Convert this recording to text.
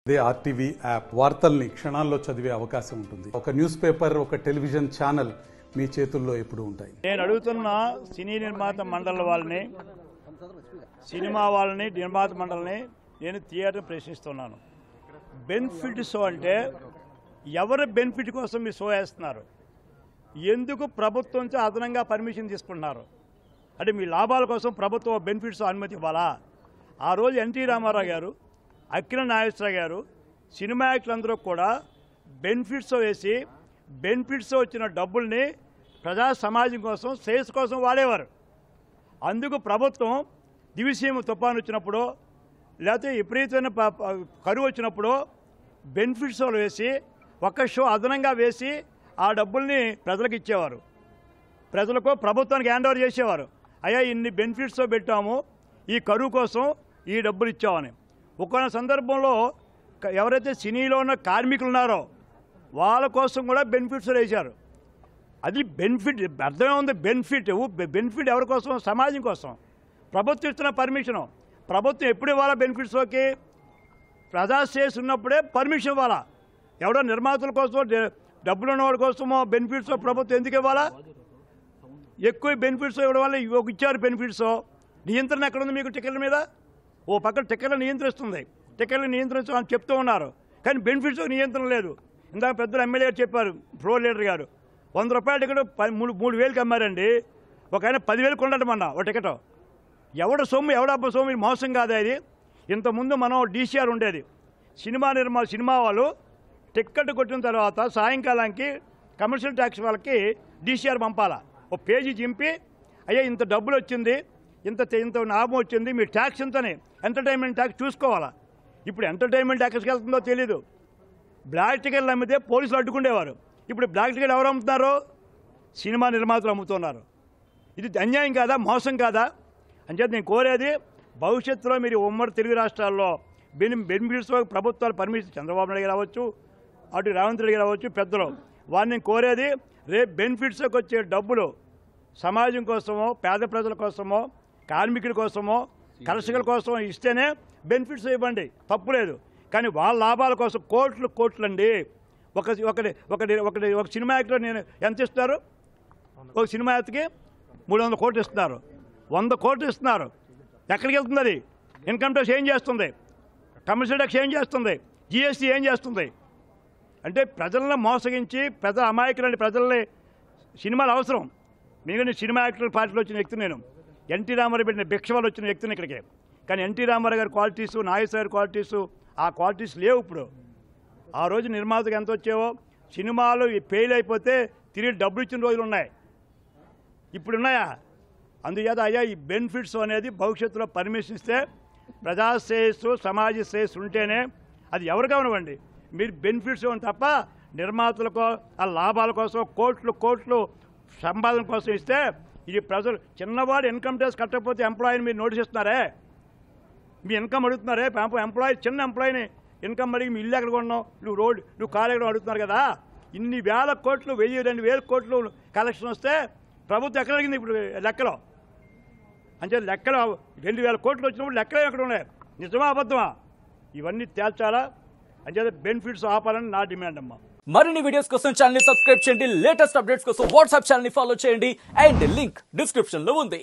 They RTV app వార్తల్ని క్షణాల్లో చదివే అవకాశం ఉంటుంది. ఒక న్యూస్ పేపర్, ఒక టెలివిజన్ ఛానల్ మీ చేతుల్లో ఎప్పుడూ ఉంటాయి. నేను అడుగుతున్న సినీ నిర్మాత మండలి వాళ్ళని, సినిమా వాళ్ళని, నిర్మాత మండలిని నేను థియేటర్ ప్రశ్నిస్తున్నాను. బెనిఫిట్ షో అంటే ఎవరి బెనిఫిట్ కోసం మీరు షో వేస్తున్నారు? ఎందుకు ప్రభుత్వం నుంచి అదనంగా పర్మిషన్ తీసుకుంటున్నారు? అంటే మీ లాభాల కోసం ప్రభుత్వం బెనిఫిట్స్ అనుమతి ఇవ్వాలా? ఆ రోజు ఎన్టీ రామారావు గారు, అక్కిన నాగేశ్వరరావు గారు, సినిమా యాక్టర్లందరూ కూడా బెనిఫిట్స్ వేసి బెనిఫిట్స్ వచ్చిన డబ్బుల్ని ప్రజా సమాజం కోసం, సేల్స్ కోసం వాడేవారు. అందుకు ప్రభుత్వం దివిసీమ తుఫాను వచ్చినప్పుడు, లేకపోతే విపరీతమైన కరువు వచ్చినప్పుడు బెనిఫిట్స్ వేసి ఒక షో అదనంగా వేసి ఆ డబ్బుల్ని ప్రజలకు ఇచ్చేవారు. ప్రజలకు, ప్రభుత్వానికి హ్యాండ్ ఓవర్ చేసేవారు. అయ్యా ఇన్ని బెనిఫిట్స్ పెట్టాము, ఈ కరువు కోసం ఈ డబ్బులు ఇచ్చామని. ఒక సందర్భంలో ఎవరైతే సినీలో ఉన్న కార్మికులు ఉన్నారో వాళ్ళ కోసం కూడా బెనిఫిట్స్ వేశారు. అది బెనిఫిట్, అర్థమే ఉంది. బెనిఫిట్ ఎవరి కోసం? సమాజం కోసం. ప్రభుత్వం ఇస్తున్న పర్మిషను. ప్రభుత్వం ఎప్పుడు ఇవ్వాలా బెనిఫిట్స్లోకి? ప్రజాసేస్ ఉన్నప్పుడే పర్మిషన్ ఇవ్వాలా. ఎవడో నిర్మాతల కోసం, డబ్బులు ఉన్నవాడి కోసమో బెనిఫిట్స్ ప్రభుత్వం ఎందుకు ఇవ్వాలా? ఎక్కువ బెనిఫిట్స్ ఇవ్వడం వల్ల ఇచ్చారు బెనిఫిట్స్. నియంత్రణ ఎక్కడుంది మీకు టికెట్ల మీద? ఓ పక్కన టికెట్లు నియంత్రిస్తుంది, టికెట్లు నియంత్రించాలని చెప్తూ ఉన్నారు, కానీ బెనిఫిట్స్ నియంత్రణ లేదు. ఇందాక పెద్దలు ఎమ్మెల్యే గారు చెప్పారు, ఫ్లోర్ లీడర్ గారు, 100 రూపాయల టికెట్ 3,000కి అమ్మారండి. ఒక ఆయన 10,000 కొనడమన్నా ఒక టికెట్. ఎవడ సొమ్ము, ఎవడబ్బ సొమ్ము? మోసం కాదా ఇది? ఇంతకుముందు మనం డీసీఆర్ ఉండేది. సినిమా వాళ్ళు టికెట్ కొట్టిన తర్వాత సాయంకాలానికి కమర్షియల్ ట్యాక్స్ వాళ్ళకి డీసీఆర్ పంపాలా. ఓ పేజీ చింపి, అయ్యా ఇంత డబ్బులు వచ్చింది, ఇంత లాభం వచ్చింది, మీ ట్యాక్స్ ఇంతనే, ఎంటర్టైన్మెంట్ ట్యాక్స్ చూసుకోవాలా. ఇప్పుడు ఎంటర్టైన్మెంట్ ట్యాక్స్కి వెళ్తుందో తెలీదు. బ్లాక్ టికెట్లు అమ్మితే పోలీసులు అడ్డుకునేవారు. ఇప్పుడు బ్లాక్ టికెట్ ఎవరు అమ్ముతున్నారు? సినిమా నిర్మాతలు అమ్ముతున్నారు. ఇది అన్యాయం కాదా? మోసం కాదా? అంచేత నేను కోరేది, భవిష్యత్తులో మీరు ఉమ్మడి తెలుగు రాష్ట్రాల్లో బెనిఫిట్స్ ప్రభుత్వాలు పర్మిషన్, చంద్రబాబు నాయుడు రావచ్చు, అటు రేవంత్ రెడ్డి రావచ్చు, పెద్దలు వారిని నేను కోరేది, రేపు బెనిఫిట్స్కి వచ్చే డబ్బులు సమాజం కోసమో, పేద ప్రజల కోసమో, కార్మికుల కోసమో, కర్షకుల కోసమో ఇస్తేనే బెనిఫిట్స్ ఇవ్వండి, తప్పులేదు. కానీ వాళ్ళ లాభాల కోసం కోట్లండి. ఒక సినిమా యాక్టర్ నేను ఎంత ఇస్తారు? ఒక సినిమా యాక్టర్కి 300 కోట్లు ఇస్తున్నారు, 100 కోట్లు ఇస్తున్నారు. ఎక్కడికి వెళ్తుంది అది? ఇన్కమ్ ట్యాక్స్ ఏం చేస్తుంది? కమర్షియల్ ట్యాక్స్ ఏం చేస్తుంది? జిఎస్టీ ఏం చేస్తుంది? అంటే ప్రజలను మోసగించి, ప్రజల అమాయకులని, ప్రజల్ని సినిమాలు అవసరం. నేను సినిమా యాక్టర్ పార్టీలో వచ్చిన వ్యక్తి. నేను ఎన్టీ రామారావు పెట్టిన భిక్ష వల్ల వచ్చిన వ్యక్తిని ఇక్కడికి. కానీ ఎన్టీ రామారావు గారి క్వాలిటీసు, నాగేశ్వర గారి క్వాలిటీసు, ఆ క్వాలిటీస్ లేవు ఇప్పుడు. ఆ రోజు నిర్మాతకు ఎంత వచ్చేవో, సినిమాలు ఫెయిల్ అయిపోతే తిరిగి డబ్బులు ఇచ్చిన రోజులు ఉన్నాయి, ఇప్పుడు ఉన్నాయా? అందుచేత అయ్యా ఈ బెనిఫిట్స్ అనేది భవిష్యత్తులో పర్మిషన్ ఇస్తే, ప్రజా శ్రేయస్సు, సమాజ శ్రేయస్సు ఉంటేనే అది ఎవరు కానివ్వండి. మీరు బెనిఫిట్స్ ఇవ్వండి తప్ప నిర్మాతలకో, ఆ లాభాల కోసం కోట్లు సంపాదన కోసం ఇస్తే, ఇది ప్రజలు, చిన్నవాడు ఇన్కమ్ ట్యాక్స్ కట్టకపోతే ఎంప్లాయీని మీరు నోటీస్ ఇస్తున్నారే, మీ ఇన్కమ్ అడుగుతున్నారే. ఎంప్లాయీ, చిన్న ఎంప్లాయీని ఇన్కమ్ అడిగి మీ ఇల్లు ఎక్కడ కొన్నావు, నువ్వు కారు ఎక్కడ అడుగుతున్నారు కదా. ఇన్ని వేల కోట్లు, 1,000-2,000 కోట్లు కలెక్షన్ వస్తే ప్రభుత్వం ఎక్కడ అడిగింది ఇప్పుడు లెక్కలో? అంటే లెక్కలో 2,000 కోట్లు వచ్చినప్పుడు లెక్కలు ఎక్కడ ఉన్నాయి? నిజమా అబద్ధమా? ఇవన్నీ తేల్చాలా. అంచేత బెనిఫిట్స్ ఆపాలని నా డిమాండ్ అమ్మా. మరిన్ని వీడియోస్ కోసం ఛానల్ ని సబ్స్క్రైబ్ చేయండి, లేటెస్ట్ అప్డేట్స్ కోసం వాట్సాప్ ఛానల్ ని ఫాలో చేయండి, అండ్ లింక్ డిస్క్రిప్షన్ లో ఉంది.